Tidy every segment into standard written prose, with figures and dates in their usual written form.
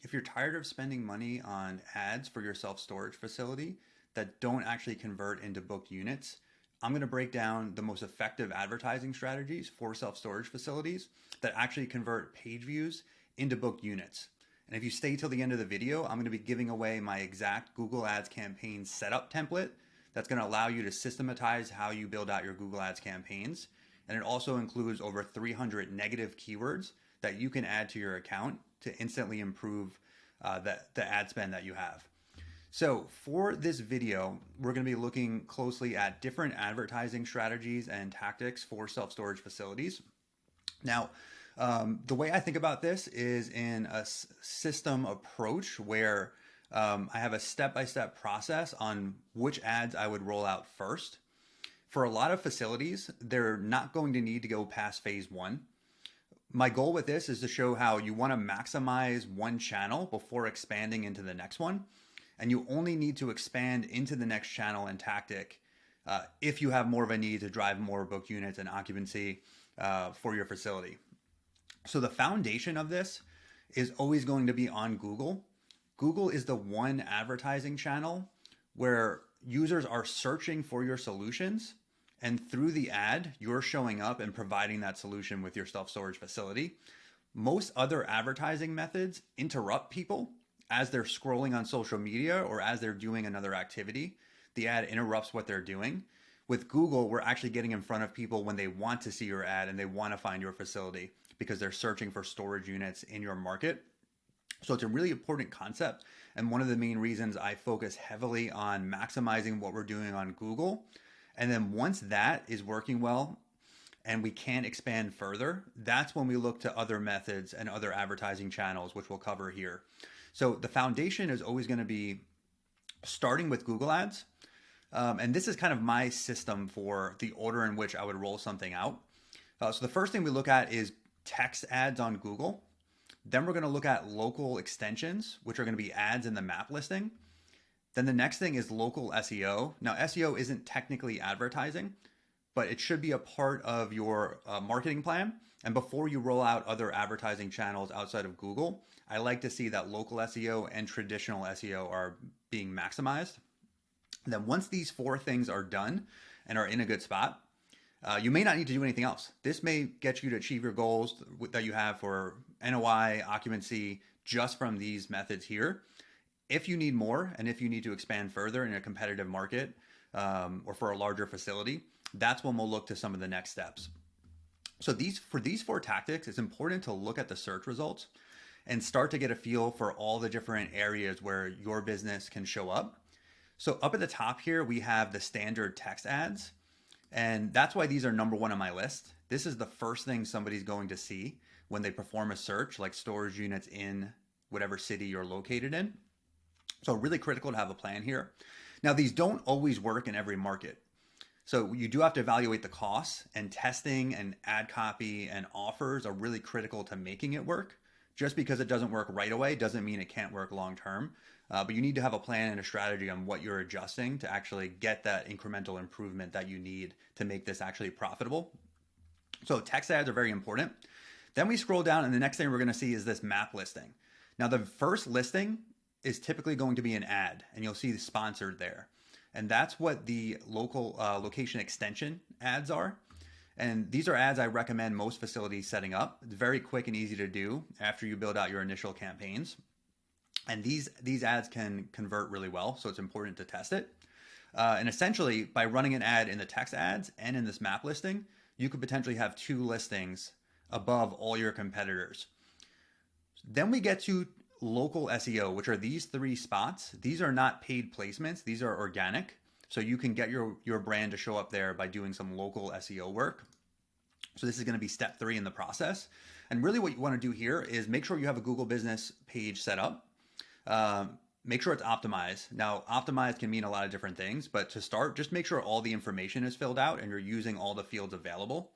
if you're tired of spending money on ads for your self-storage facility that don't actually convert into booked units, I'm going to break down the most effective advertising strategies for self-storage facilities that actually convert page views into booked units. And if you stay till the end of the video, I'm going to be giving away my exact Google Ads campaign setup template that's going to allow you to systematize how you build out your Google Ads campaigns. And it also includes over 300 negative keywords that you can add to your account to instantly improve the ad spend that you have. So for this video, we're going to be looking closely at different advertising strategies and tactics for self-storage facilities. Now, the way I think about this is in a system approach where I have a step-by-step process on which ads I would roll out first. For a lot of facilities, they're not going to need to go past phase one. My goal with this is to show how you want to maximize one channel before expanding into the next one. And you only need to expand into the next channel and tactic if you have more of a need to drive more book units and occupancy for your facility. So the foundation of this is always going to be on Google. Google is the one advertising channel where users are searching for your solutions, and through the ad, you're showing up and providing that solution with your self-storage facility. Most other advertising methods interrupt people as they're scrolling on social media or as they're doing another activity. The ad interrupts what they're doing. With Google, we're actually getting in front of people when they want to see your ad and they want to find your facility because they're searching for storage units in your market. So it's a really important concept. And one of the main reasons I focus heavily on maximizing what we're doing on Google. And then once that is working well and we can expand further, that's when we look to other methods and other advertising channels, which we'll cover here. So the foundation is always going to be starting with Google Ads. And this is kind of my system for the order in which I would roll something out. So the first thing we look at is text ads on Google. Then we're going to look at local extensions, which are going to be ads in the map listing. Then the next thing is local SEO. Now, SEO isn't technically advertising, but it should be a part of your marketing plan. And before you roll out other advertising channels outside of Google, I like to see that local SEO and traditional SEO are being maximized. And then once these four things are done and are in a good spot, you may not need to do anything else. This may get you to achieve your goals that you have for NOI, occupancy, just from these methods here. If you need more, and if you need to expand further in a competitive market or for a larger facility, that's when we'll look to some of the next steps. So for these four tactics, it's important to look at the search results and start to get a feel for all the different areas where your business can show up. So up at the top here, we have the standard text ads. And that's why these are number one on my list. This is the first thing somebody's going to see when they perform a search, like storage units in whatever city you're located in. So really critical to have a plan here. Now, these don't always work in every market. So you do have to evaluate the costs, and testing and ad copy and offers are really critical to making it work. Just because it doesn't work right away doesn't mean it can't work long term. But you need to have a plan and a strategy on what you're adjusting to actually get that incremental improvement that you need to make this actually profitable. So text ads are very important. Then we scroll down, and the next thing we're going to see is this map listing. Now, the first listing is typically going to be an ad, and you'll see the sponsored there. And that's what the local location extension ads are. And these are ads I recommend most facilities setting up. It's very quick and easy to do after you build out your initial campaigns. And these ads can convert really well, so it's important to test it. And essentially, by running an ad in the text ads and in this map listing, you could potentially have two listings above all your competitors. Then we get to local SEO, which are these three spots. These are not paid placements. These are organic. So you can get your brand to show up there by doing some local SEO work. So this is going to be step 3 in the process. And really what you want to do here is make sure you have a Google business page set up. Make sure it's optimized. Now, optimized can mean a lot of different things, but to start, just make sure all the information is filled out and you're using all the fields available.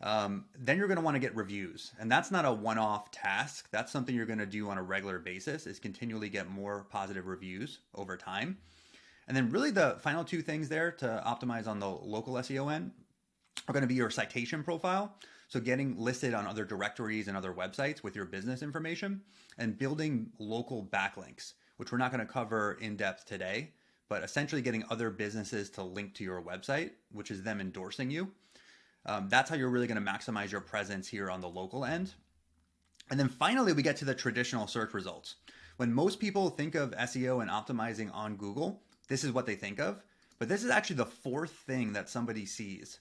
Then you're going to want to get reviews, and that's not a one-off task. That's something you're going to do on a regular basis, is continually get more positive reviews over time. And then really the final two things there to optimize on the local SEO end are going to be your citation profile. So getting listed on other directories and other websites with your business information, and building local backlinks, which we're not going to cover in depth today, but essentially getting other businesses to link to your website, which is them endorsing you. That's how you're really going to maximize your presence here on the local end. And then finally, we get to the traditional search results. When most people think of SEO and optimizing on Google, this is what they think of. But this is actually the fourth thing that somebody sees.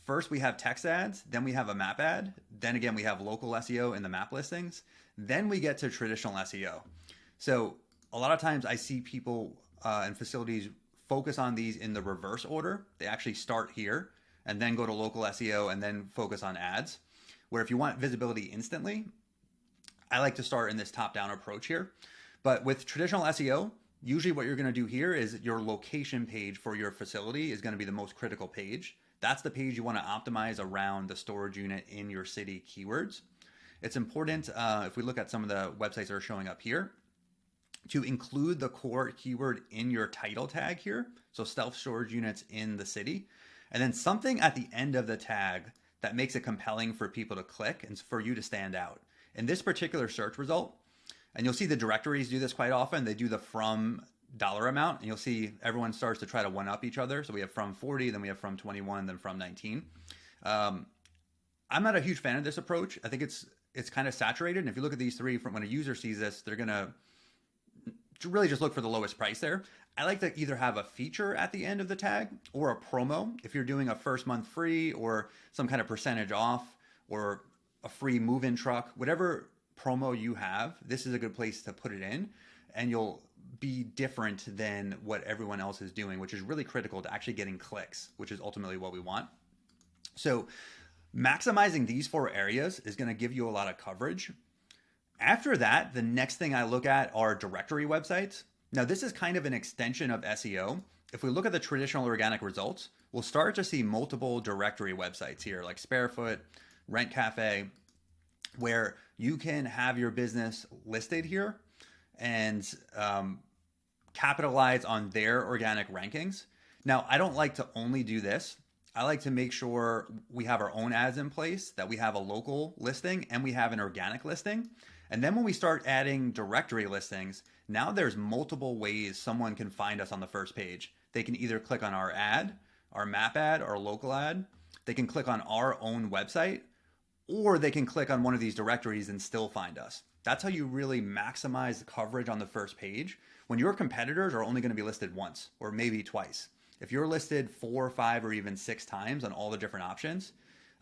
First, we have text ads. Then we have a map ad. Then again, we have local SEO in the map listings. Then we get to traditional SEO. So a lot of times I see people and facilities focus on these in the reverse order. They actually start here and then go to local SEO and then focus on ads. Where if you want visibility instantly, I like to start in this top-down approach here. But with traditional SEO, usually what you're going to do here is your location page for your facility is going to be the most critical page. That's the page you want to optimize around the storage unit in your city keywords. It's important, if we look at some of the websites that are showing up here, to include the core keyword in your title tag here. So self-storage units in the city. And then something at the end of the tag that makes it compelling for people to click and for you to stand out. In this particular search result, and you'll see the directories do this quite often, they do the from dollar amount, and you'll see everyone starts to try to one up each other. So we have from 40, then we have from 21, then from 19. I'm not a huge fan of this approach. I think it's kind of saturated. And if you look at these three, from when a user sees this, they're gonna really just look for the lowest price there. I like to either have a feature at the end of the tag or a promo. If you're doing a first month free or some kind of percentage off or a free move-in truck, whatever promo you have, this is a good place to put it in, and you'll be different than what everyone else is doing, which is really critical to actually getting clicks, which is ultimately what we want. So maximizing these four areas is going to give you a lot of coverage. After that, the next thing I look at are directory websites. Now, this is kind of an extension of SEO. If we look at the traditional organic results, we'll start to see multiple directory websites here, like Sparefoot, Rent Cafe, where you can have your business listed here and capitalize on their organic rankings. Now, I don't like to only do this. I like to make sure we have our own ads in place, that we have a local listing and we have an organic listing. And then when we start adding directory listings, now there's multiple ways someone can find us on the first page. They can either click on our ad, our map ad, our local ad. They can click on our own website, or they can click on one of these directories and still find us. That's how you really maximize the coverage on the first page when your competitors are only going to be listed once or maybe twice. If you're listed 4, 5, or even 6 times on all the different options,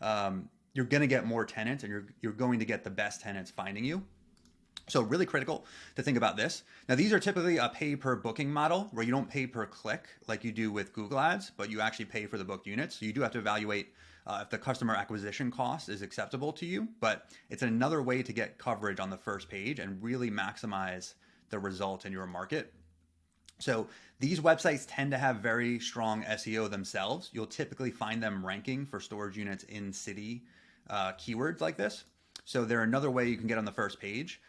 you're going to get more tenants, and you're going to get the best tenants finding you. So really critical to think about this. Now, these are typically a pay per booking model where you don't pay per click like you do with Google Ads, but you actually pay for the booked units. So you do have to evaluate if the customer acquisition cost is acceptable to you, but it's another way to get coverage on the first page and really maximize the result in your market. So these websites tend to have very strong SEO themselves. You'll typically find them ranking for storage units in city keywords like this. So they're another way you can get on the first page.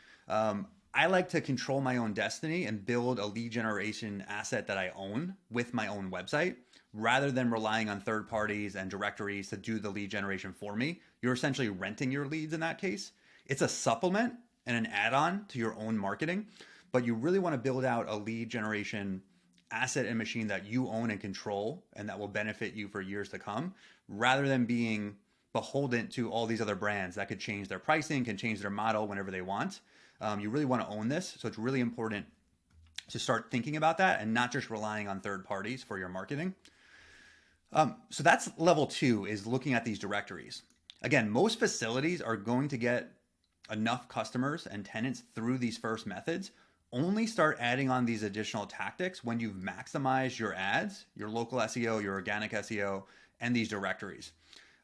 I like to control my own destiny and build a lead generation asset that I own with my own website, rather than relying on third parties and directories to do the lead generation for me. You're essentially renting your leads in that case. It's a supplement and an add-on to your own marketing, but you really want to build out a lead generation asset and machine that you own and control, and that will benefit you for years to come, rather than being beholden to all these other brands that could change their pricing, can change their model whenever they want. You really want to own this. So it's really important to start thinking about that and not just relying on third parties for your marketing. So that's level 2, is looking at these directories. Again, most facilities are going to get enough customers and tenants through these first methods. Only start adding on these additional tactics when you've maximized your ads, your local SEO, your organic SEO, and these directories.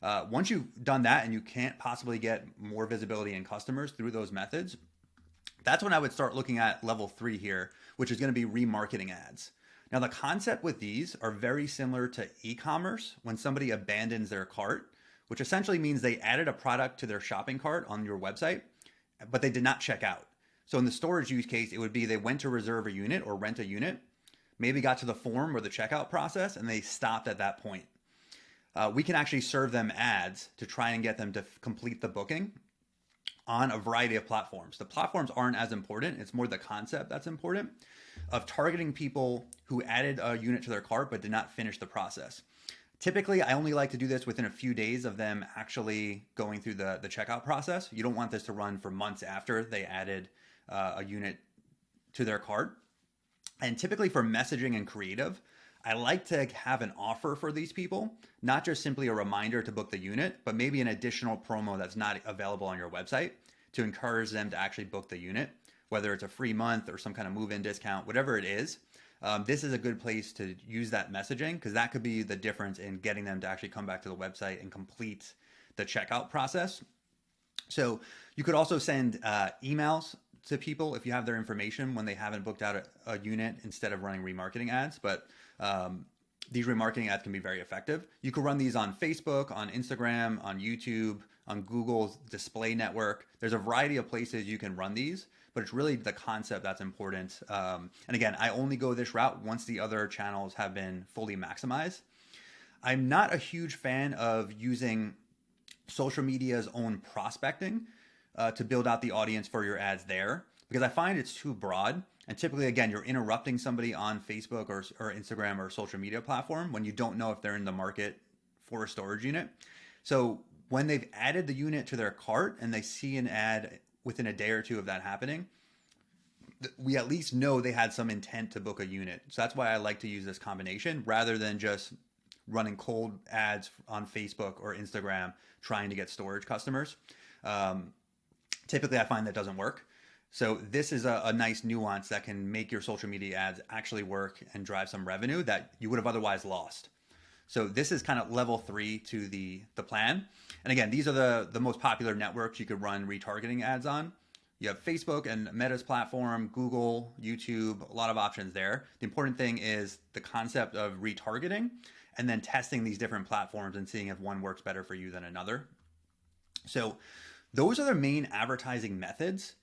Once you've done that and you can't possibly get more visibility and customers through those methods, that's when I would start looking at level 3 here, which is going to be remarketing ads. Now, the concept with these are very similar to e-commerce when somebody abandons their cart, which essentially means they added a product to their shopping cart on your website, but they did not check out. So in the storage use case, it would be they went to reserve a unit or rent a unit, maybe got to the form or the checkout process, and they stopped at that point. we can actually serve them ads to try and get them to complete the booking on a variety of platforms. The platforms aren't as important. It's more the concept that's important of targeting people who added a unit to their cart but did not finish the process. Typically, I only like to do this within a few days of them actually going through the checkout process. You don't want this to run for months after they added a unit to their cart. And typically for messaging and creative, I like to have an offer for these people, not just simply a reminder to book the unit, but maybe an additional promo that's not available on your website to encourage them to actually book the unit, whether it's a free month or some kind of move-in discount, whatever it is. This is a good place to use that messaging because that could be the difference in getting them to actually come back to the website and complete the checkout process. So you could also send emails to people if you have their information when they haven't booked out a unit instead of running remarketing ads. But these remarketing ads can be very effective. You can run these on Facebook, on Instagram, on YouTube, on Google's display network. There's a variety of places you can run these, but it's really the concept that's important. And again, I only go this route once the other channels have been fully maximized. I'm not a huge fan of using social media's own prospecting to build out the audience for your ads there, because I find it's too broad. And typically, again, you're interrupting somebody on Facebook or Instagram or social media platform when you don't know if they're in the market for a storage unit. So when they've added the unit to their cart and they see an ad within a day or two of that happening, we at least know they had some intent to book a unit. So that's why I like to use this combination rather than just running cold ads on Facebook or Instagram trying to get storage customers. Typically, I find that doesn't work. So this is a nice nuance that can make your social media ads actually work and drive some revenue that you would have otherwise lost. So this is kind of level 3 to the plan. And again, these are the most popular networks you could run retargeting ads on. You have Facebook and Meta's platform, Google, YouTube, a lot of options there. The important thing is the concept of retargeting and then testing these different platforms and seeing if one works better for you than another. So those are the main advertising methods.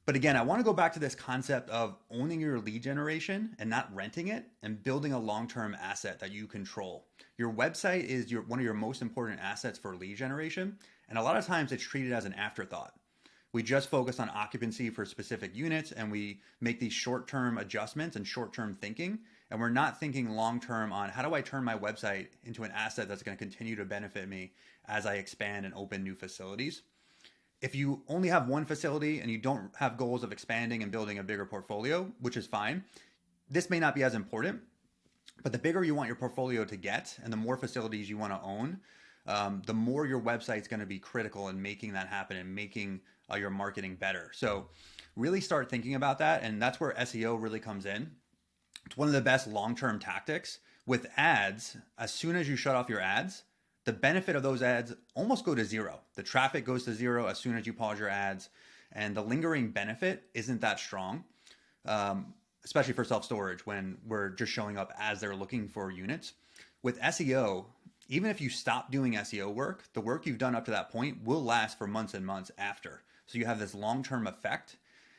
But again, I want to go back to this concept of owning your lead generation and not renting it and building a long-term asset that you control. Your website is one of your most important assets for lead generation. And a lot of times it's treated as an afterthought. We just focus on occupancy for specific units and we make these short-term adjustments and short-term thinking. And we're not thinking long-term on how do I turn my website into an asset that's going to continue to benefit me as I expand and open new facilities. If you only have one facility and you don't have goals of expanding and building a bigger portfolio, which is fine, this may not be as important, but the bigger you want your portfolio to get and the more facilities you want to own, the more your website's going to be critical in making that happen and making your marketing better. So really start thinking about that. And that's where SEO really comes in. It's one of the best long-term tactics. With ads, as soon as you shut off your ads, the benefit of those ads almost go to zero. The traffic goes to zero as soon as you pause your ads, and the lingering benefit isn't that strong, especially for self-storage when we're just showing up as they're looking for units. With SEO, even if you stop doing SEO work, the work you've done up to that point will last for months and months after. So you have this long-term effect,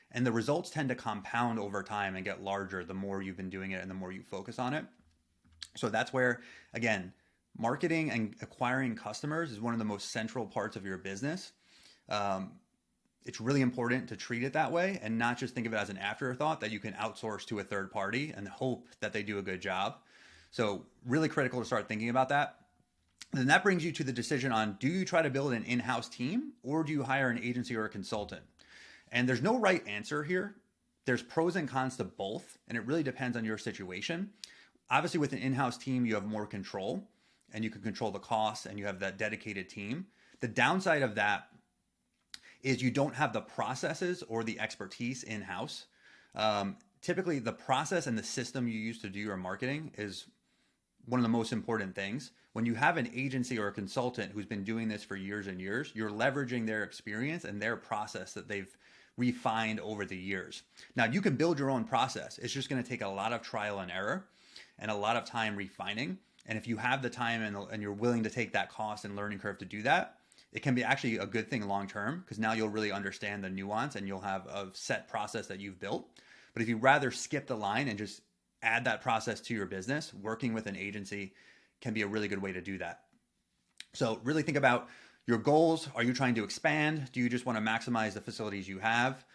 and the results tend to compound over time and get larger the more you've been doing it and the more you focus on it. So that's where, again, marketing and acquiring customers is one of the most central parts of your business. It's really important to treat it that way and not just think of it as an afterthought that you can outsource to a third party and hope that they do a good job. So really critical to start thinking about that. And then that brings you to the decision on, do you try to build an in-house team or do you hire an agency or a consultant? And there's no right answer here. There's pros and cons to both, and it really depends on your situation. Obviously, with an in-house team, you have more control and you can control the costs and you have that dedicated team. The downside of that is you don't have the processes or the expertise in-house. Typically, the process and the system you use to do your marketing is one of the most important things. When you have an agency or a consultant who's been doing this for years and years, you're leveraging their experience and their process that they've refined over the years. Now, you can build your own process. It's just going to take a lot of trial and error and a lot of time refining. And if you have the time and you're willing to take that cost and learning curve to do that, it can be actually a good thing long-term because now you'll really understand the nuance and you'll have a set process that you've built. But if you rather skip the line and just add that process to your business, working with an agency can be a really good way to do that. So really think about your goals. Are you trying to expand? Do you just want to maximize the facilities you have?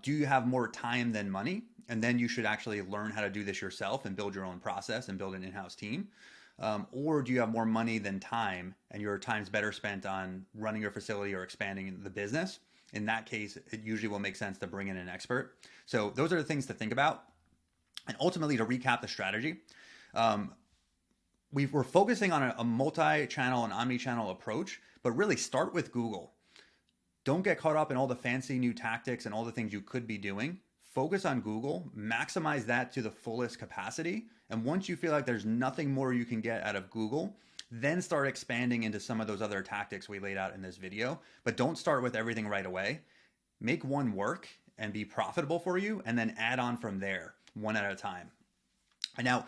Do you have more time than money? And then you should actually learn how to do this yourself and build your own process and build an in-house team. Or do you have more money than time and your time's better spent on running your facility or expanding the business? In that case, it usually will make sense to bring in an expert. So those are the things to think about. And ultimately, to recap the strategy, we're focusing on a multi-channel and omni-channel approach, but really start with Google. Don't get caught up in all the fancy new tactics and all the things you could be doing. Focus on Google, maximize that to the fullest capacity. And once you feel like there's nothing more you can get out of Google, then start expanding into some of those other tactics we laid out in this video. But don't start with everything right away. Make one work and be profitable for you, and then add on from there, one at a time. And now,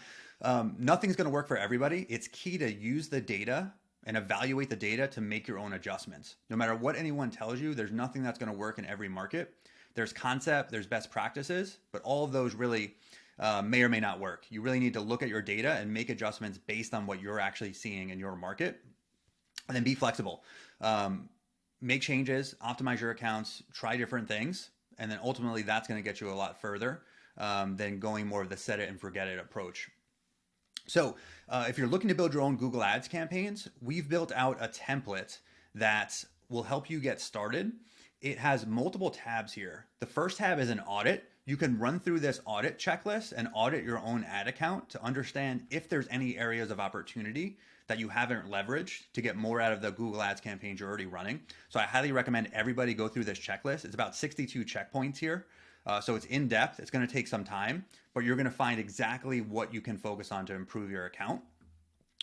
nothing's going to work for everybody. It's key to use the data and evaluate the data to make your own adjustments. No matter what anyone tells you, there's nothing that's going to work in every market. There's concept, there's best practices, but all of those really may or may not work. You really need to look at your data and make adjustments based on what you're actually seeing in your market, and then be flexible. Make changes, optimize your accounts, try different things, and then ultimately that's going to get you a lot further than going more of the set it and forget it approach. So if you're looking to build your own Google Ads campaigns, we've built out a template that will help you get started. It has multiple tabs here. The first tab is an audit. You can run through this audit checklist and audit your own ad account to understand if there's any areas of opportunity that you haven't leveraged to get more out of the Google Ads campaigns you're already running. So I highly recommend everybody go through this checklist. It's about 62 checkpoints here. So it's in depth. It's going to take some time, but you're going to find exactly what you can focus on to improve your account.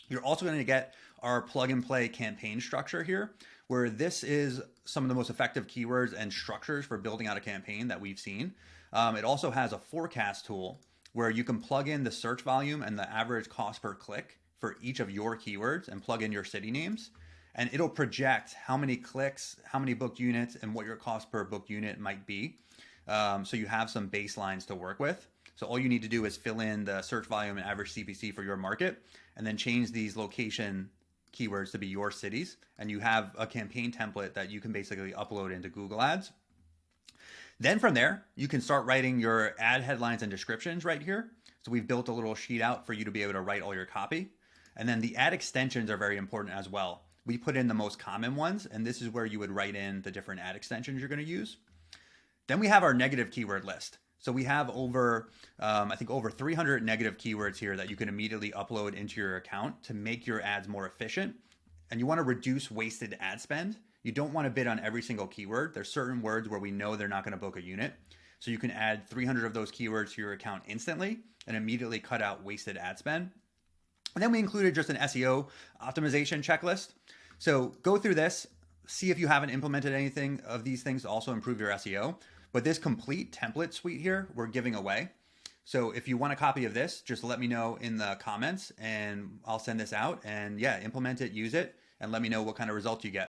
You're also going to get our plug and play campaign structure here, where this is some of the most effective keywords and structures for building out a campaign that we've seen. It also has a forecast tool where you can plug in the search volume and the average cost per click for each of your keywords and plug in your city names. And it'll project how many clicks, how many booked units, and what your cost per booked unit might be. So you have some baselines to work with. So all you need to do is fill in the search volume and average CPC for your market, and then change these location keywords to be your cities. And you have a campaign template that you can basically upload into Google Ads. Then from there, you can start writing your ad headlines and descriptions right here. So we've built a little sheet out for you to be able to write all your copy. And then the ad extensions are very important as well. We put in the most common ones, and this is where you would write in the different ad extensions you're going to use. Then we have our negative keyword list. So we have over 300 negative keywords here that you can immediately upload into your account to make your ads more efficient. And you want to reduce wasted ad spend. You don't want to bid on every single keyword. There's certain words where we know they're not going to book a unit. So you can add 300 of those keywords to your account instantly and immediately cut out wasted ad spend. And then we included just an SEO optimization checklist. So go through this, see if you haven't implemented anything of these things to also improve your SEO. But this complete template suite here, we're giving away. So if you want a copy of this, just let me know in the comments and I'll send this out. And yeah, implement it, use it, and let me know what kind of results you get.